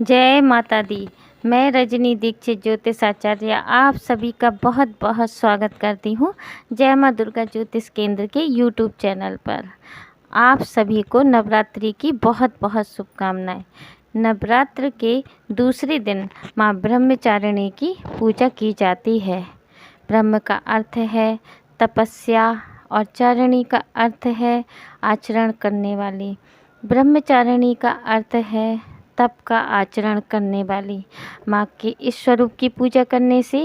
जय माता दी। मैं रजनी दीक्षित ज्योतिषाचार्य आप सभी का बहुत बहुत स्वागत करती हूँ जय माँ दुर्गा ज्योतिष केंद्र के यूट्यूब चैनल पर। आप सभी को नवरात्रि की बहुत बहुत शुभकामनाएं। नवरात्र के दूसरे दिन माँ ब्रह्मचारिणी की पूजा की जाती है। ब्रह्म का अर्थ है तपस्या और चारिणी का अर्थ है आचरण करने वाली। ब्रह्मचारिणी का अर्थ है तप का आचरण करने वाली। माँ के इस स्वरूप की पूजा करने से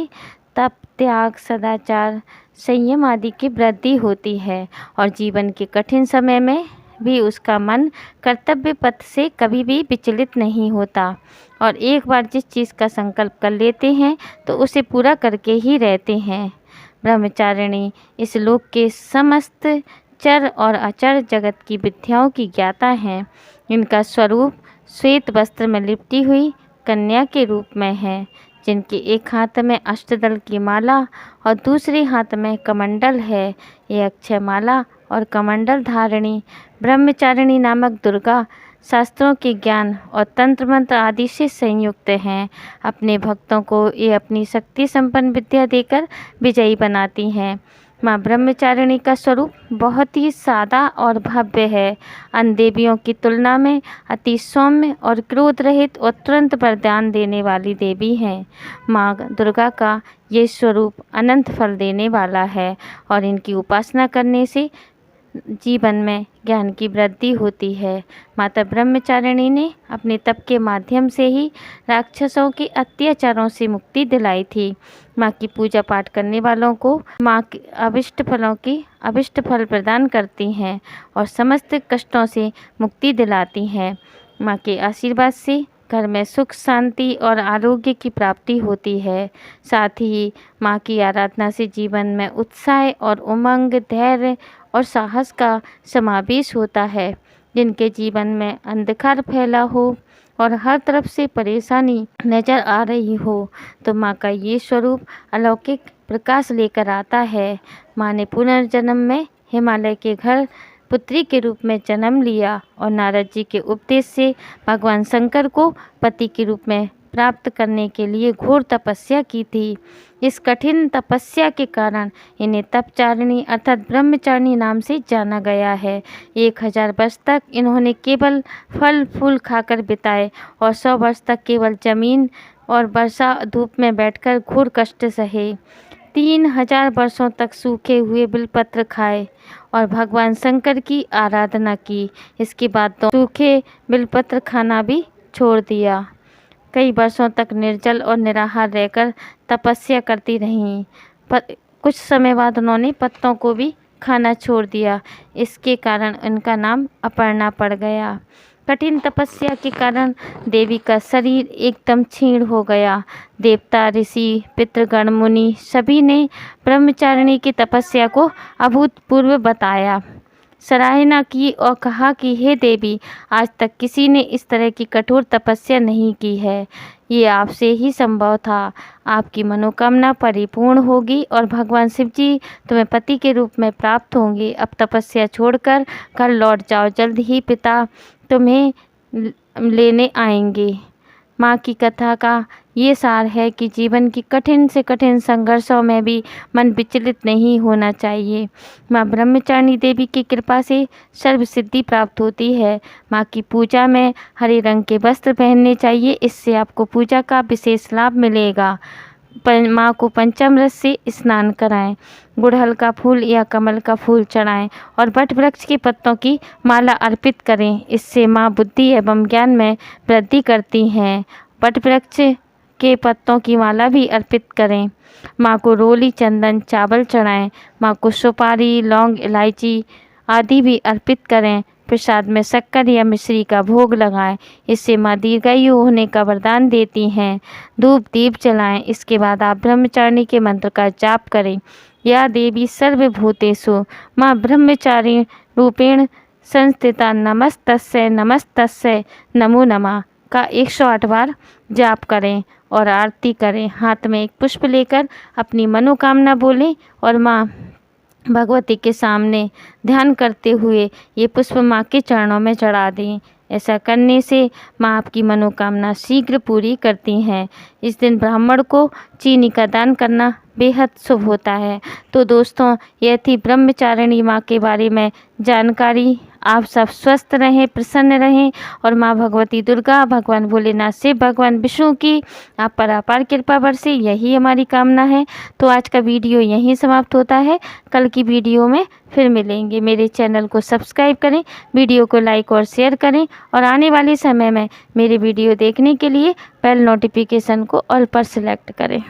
तप, त्याग, सदाचार, संयम आदि की वृद्धि होती है और जीवन के कठिन समय में भी उसका मन कर्तव्य पथ से कभी भी विचलित नहीं होता और एक बार जिस चीज़ का संकल्प कर लेते हैं तो उसे पूरा करके ही रहते हैं। ब्रह्मचारिणी इस लोक के समस्त चर और अचर जगत की विद्याओं की ज्ञाता हैं। इनका स्वरूप श्वेत वस्त्र में लिपटी हुई कन्या के रूप में है, जिनके एक हाथ में अष्टदल की माला और दूसरे हाथ में कमंडल है। ये अक्षय माला और कमंडल धारिणी ब्रह्मचारिणी नामक दुर्गा शास्त्रों के ज्ञान और तंत्र मंत्र आदि से संयुक्त हैं। अपने भक्तों को ये अपनी शक्ति संपन्न विद्या देकर विजयी बनाती हैं। माँ ब्रह्मचारिणी का स्वरूप बहुत ही सादा और भव्य है। अन्य देवियों की तुलना में अति सौम्य और क्रोध रहित और तुरंत वरदान देने वाली देवी हैं। माँ दुर्गा का ये स्वरूप अनंत फल देने वाला है और इनकी उपासना करने से जीवन में ज्ञान की वृद्धि होती है। माता ब्रह्मचारिणी ने अपने तप के माध्यम से ही राक्षसों के अत्याचारों से मुक्ति दिलाई थी। माँ की पूजा पाठ करने वालों को माँ के अभिष्ट फल प्रदान करती हैं और समस्त कष्टों से मुक्ति दिलाती हैं। माँ के आशीर्वाद से घर में सुख, शांति और आरोग्य की प्राप्ति होती है। साथ ही माँ की आराधना से जीवन में उत्साह और उमंग, धैर्य और साहस का समावेश होता है। जिनके जीवन में अंधकार फैला हो और हर तरफ से परेशानी नज़र आ रही हो तो माँ का ये स्वरूप अलौकिक प्रकाश लेकर आता है। माँ ने पुनर्जन्म में हिमालय के घर पुत्री के रूप में जन्म लिया और नारद जी के उपदेश से भगवान शंकर को पति के रूप में प्राप्त करने के लिए घोर तपस्या की थी। इस कठिन तपस्या के कारण इन्हें तपचारिणी अर्थात ब्रह्मचारिणी नाम से जाना गया है। 1000 वर्ष तक इन्होंने केवल फल फूल खाकर बिताए और 100 वर्ष तक केवल जमीन और वर्षा धूप में बैठकर घोर कष्ट सहे। 3000 वर्षों तक सूखे हुए बिलपत्र खाए और भगवान शंकर की आराधना की। इसके बाद तो सूखे बिलपत्र खाना भी छोड़ दिया। कई वर्षों तक निर्जल और निराहार रहकर तपस्या करती रहीं। पर कुछ समय बाद उन्होंने पत्तों को भी खाना छोड़ दिया। इसके कारण उनका नाम अपर्णा पड़ गया। कठिन तपस्या के कारण देवी का शरीर एकदम क्षीण हो गया। देवता, ऋषि, पितृगण, मुनि सभी ने ब्रह्मचारिणी की तपस्या को अभूतपूर्व बताया, सराहना की और कहा कि हे देवी, आज तक किसी ने इस तरह की कठोर तपस्या नहीं की है। ये आपसे ही संभव था। आपकी मनोकामना परिपूर्ण होगी और भगवान शिव जी तुम्हें पति के रूप में प्राप्त होंगे। अब तपस्या छोड़कर घर लौट जाओ, जल्द ही पिता तुम्हें लेने आएंगे। माँ की कथा का ये सार है कि जीवन की कठिन से कठिन संघर्षों में भी मन विचलित नहीं होना चाहिए। माँ ब्रह्मचारिणी देवी की कृपा से सर्व सिद्धि प्राप्त होती है। माँ की पूजा में हरे रंग के वस्त्र पहनने चाहिए, इससे आपको पूजा का विशेष लाभ मिलेगा। माँ को पंचामृत से स्नान कराएं, गुड़हल का फूल या कमल का फूल चढ़ाएं और वट वृक्ष के पत्तों की माला अर्पित करें। इससे माँ बुद्धि एवं ज्ञान में वृद्धि करती हैं। वट वृक्ष के पत्तों की माला भी अर्पित करें। माँ को रोली, चंदन, चावल चढ़ाएं। माँ को सुपारी, लौंग, इलायची आदि भी अर्पित करें। प्रसाद में शक्कर या मिश्री का भोग लगाएं। इससे माँ दीर्घायु होने का वरदान देती हैं। धूप दीप जलाएं। इसके बाद आप ब्रह्मचारिणी के मंत्र का जाप करें। या देवी सर्वभूतेषु माँ ब्रह्मचारी रूपेण संस्थिता नमस्तस्यै नमस्तस्यै नमो नमः का 108 बार जाप करें और आरती करें। हाथ में एक पुष्प लेकर अपनी मनोकामना बोलें और माँ भगवती के सामने ध्यान करते हुए ये पुष्प माँ के चरणों में चढ़ा दें। ऐसा करने से माँ आपकी मनोकामना शीघ्र पूरी करती हैं। इस दिन ब्राह्मण को चीनी का दान करना बेहद शुभ होता है। तो दोस्तों, यह थी ब्रह्मचारिणी माँ के बारे में जानकारी। आप सब स्वस्थ रहें, प्रसन्न रहें और माँ भगवती दुर्गा, भगवान भोलेनाथ से, भगवान विष्णु की आप पर अपार कृपा बरसे, यही हमारी कामना है। तो आज का वीडियो यहीं समाप्त होता है। कल की वीडियो में फिर मिलेंगे। मेरे चैनल को सब्सक्राइब करें, वीडियो को लाइक और शेयर करें और आने वाले समय में मेरे वीडियो देखने के लिए बेल नोटिफिकेशन को ऑल पर सेलेक्ट करें।